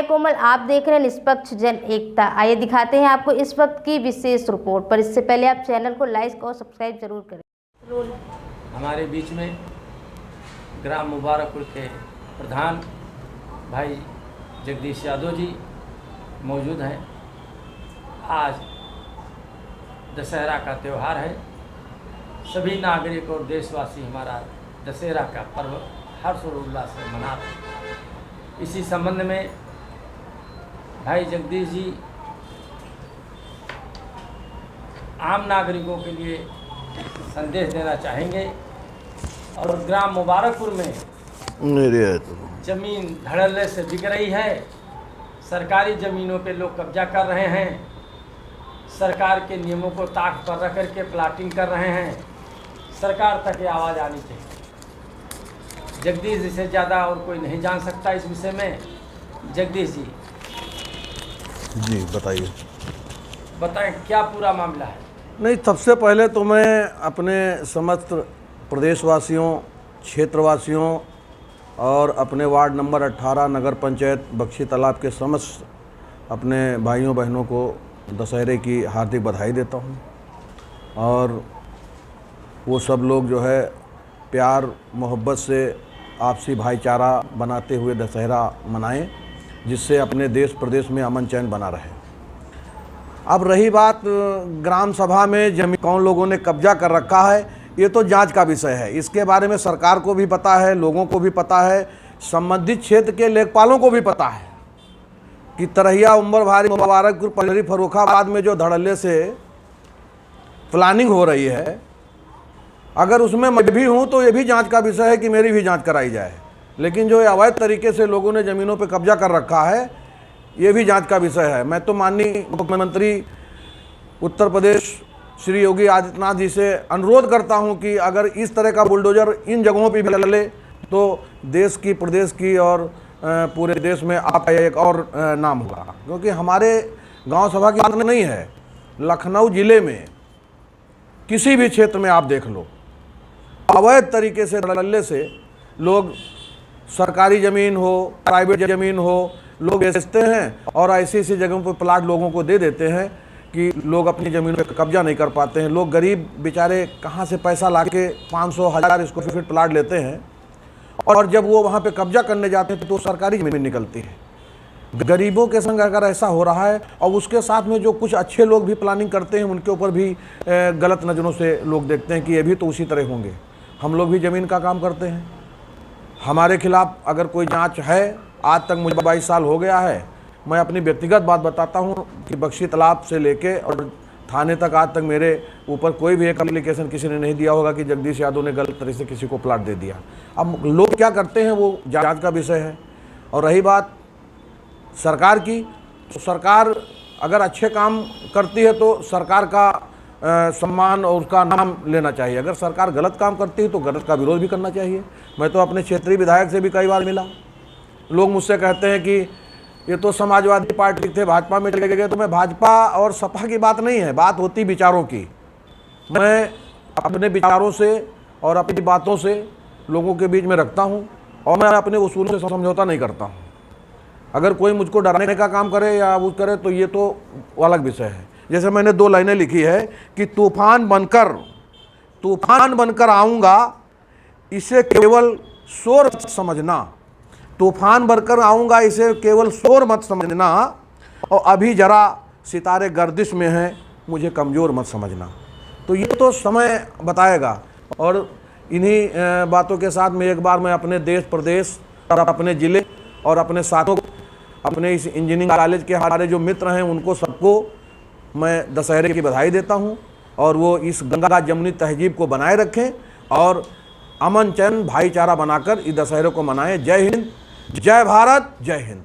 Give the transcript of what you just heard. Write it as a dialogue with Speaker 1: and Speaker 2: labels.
Speaker 1: मैं कोमल, आप देख रहे हैं निष्पक्ष जन एकता। आइए दिखाते हैं आपको इस वक्त की विशेष रिपोर्ट। पर इससे पहले आप चैनल को लाइक और सब्सक्राइब जरूर करें।
Speaker 2: हमारे बीच में ग्राम मुबारकपुर के प्रधान भाई जगदीश यादव जी मौजूद हैं। आज दशहरा का त्यौहार है। सभी नागरिक और देशवासी हमारा दशहरा का पर्व हर्ष और उल्लास से मना रहे हैं। इसी संबंध में भाई जगदीश जी आम नागरिकों के लिए संदेश देना चाहेंगे। और ग्राम मुबारकपुर में जमीन धड़ल्ले से बिक रही है। सरकारी ज़मीनों पे लोग कब्जा कर रहे हैं। सरकार के नियमों को ताक पर रख कर के प्लाटिंग कर रहे हैं। सरकार तक ये आवाज़ आनी चाहिए। जगदीश जी से ज़्यादा और कोई नहीं जान सकता इस विषय में। जगदीश जी बताएं क्या पूरा मामला है।
Speaker 3: नहीं, सबसे पहले तो मैं अपने समस्त प्रदेशवासियों, क्षेत्रवासियों और अपने वार्ड नंबर 18 नगर पंचायत बख्शी तालाब के समस्त अपने भाइयों बहनों को दशहरे की हार्दिक बधाई देता हूं। और वो सब लोग जो है प्यार मोहब्बत से आपसी भाईचारा बनाते हुए दशहरा मनाएं, जिससे अपने देश प्रदेश में अमन चैन बना रहे। अब रही बात ग्राम सभा में जमीन कौन लोगों ने कब्जा कर रखा है, ये तो जांच का विषय है। इसके बारे में सरकार को भी पता है, लोगों को भी पता है, संबंधित क्षेत्र के लेखपालों को भी पता है कि तरहिया, उम्बर भारी, मुबारकपुर, पलरी, फर्रुखाबाद में जो धड़ल्ले से प्लानिंग हो रही है, अगर उसमें मैं भी हूँ तो ये भी जांच का विषय है कि मेरी भी जांच कराई जाए। लेकिन जो अवैध तरीके से लोगों ने ज़मीनों पर कब्जा कर रखा है, ये भी जांच का विषय है। मैं तो माननीय मुख्यमंत्री उत्तर प्रदेश श्री योगी आदित्यनाथ जी से अनुरोध करता हूं कि अगर इस तरह का बुलडोजर इन जगहों पर भी चले तो देश की, प्रदेश की और पूरे देश में आपका एक और नाम होगा। क्योंकि हमारे गांव सभा की बात नहीं है, लखनऊ ज़िले में किसी भी क्षेत्र में आप देख लो, अवैध तरीके से धड़ल्ले से लोग सरकारी ज़मीन हो, प्राइवेट ज़मीन हो, लोग बेचते हैं और ऐसी ऐसी जगहों पर प्लाट लोगों को दे देते हैं कि लोग अपनी ज़मीन पर कब्जा नहीं कर पाते हैं। लोग गरीब बेचारे कहाँ से पैसा लाके 500,000 स्क्वायर फीट प्लाट लेते हैं और जब वो वहाँ पे कब्जा करने जाते हैं तो सरकारी ज़मीन निकलती है। गरीबों के संग अगर ऐसा हो रहा है और उसके साथ में जो कुछ अच्छे लोग भी प्लानिंग करते हैं, उनके ऊपर भी गलत नज़रों से लोग देखते हैं कि ये भी तो उसी तरह होंगे। हम लोग भी ज़मीन का काम करते हैं। हमारे खिलाफ़ अगर कोई जांच है, आज तक मुझे 22 साल हो गया है। मैं अपनी व्यक्तिगत बात बताता हूं कि बख्शी तालाब से लेके और थाने तक आज तक मेरे ऊपर कोई भी एक एप्लीकेशन किसी ने नहीं दिया होगा कि जगदीश यादव ने गलत तरह से किसी को प्लाट दे दिया। अब लोग क्या करते हैं वो जांच का विषय है। और रही बात सरकार की, तो सरकार अगर अच्छे काम करती है तो सरकार का सम्मान और उसका नाम लेना चाहिए। अगर सरकार गलत काम करती है तो गलत का विरोध भी करना चाहिए। मैं तो अपने क्षेत्रीय विधायक से भी कई बार मिला। लोग मुझसे कहते हैं कि ये तो समाजवादी पार्टी थे, भाजपा में चले गए। तो मैं भाजपा और सपा की बात नहीं है, बात होती विचारों की। मैं अपने विचारों से और अपनी बातों से लोगों के बीच में रखता हूँ और मैं अपने उसूलों से समझौता नहीं करता हूँ। अगर कोई मुझको डराने का काम करे या वो करे तो ये तो अलग विषय है। जैसे मैंने 2 लाइनें लिखी है कि तूफान बनकर आऊँगा, इसे केवल शोर मत समझना। तूफान बनकर आऊँगा, इसे केवल शोर मत समझना। और अभी जरा सितारे गर्दिश में हैं, मुझे कमज़ोर मत समझना। तो ये तो समय बताएगा। और इन्हीं बातों के साथ में एक बार मैं अपने देश प्रदेश और अपने ज़िले और अपने साथों, अपने इस इंजीनियरिंग कॉलेज के हमारे जो मित्र हैं, उनको सबको मैं दशहरे की बधाई देता हूं। और वो इस गंगा जमुनी तहजीब को बनाए रखें और अमन चैन भाईचारा बनाकर इस दशहरे को मनाएं। जय हिंद, जय भारत, जय हिंद।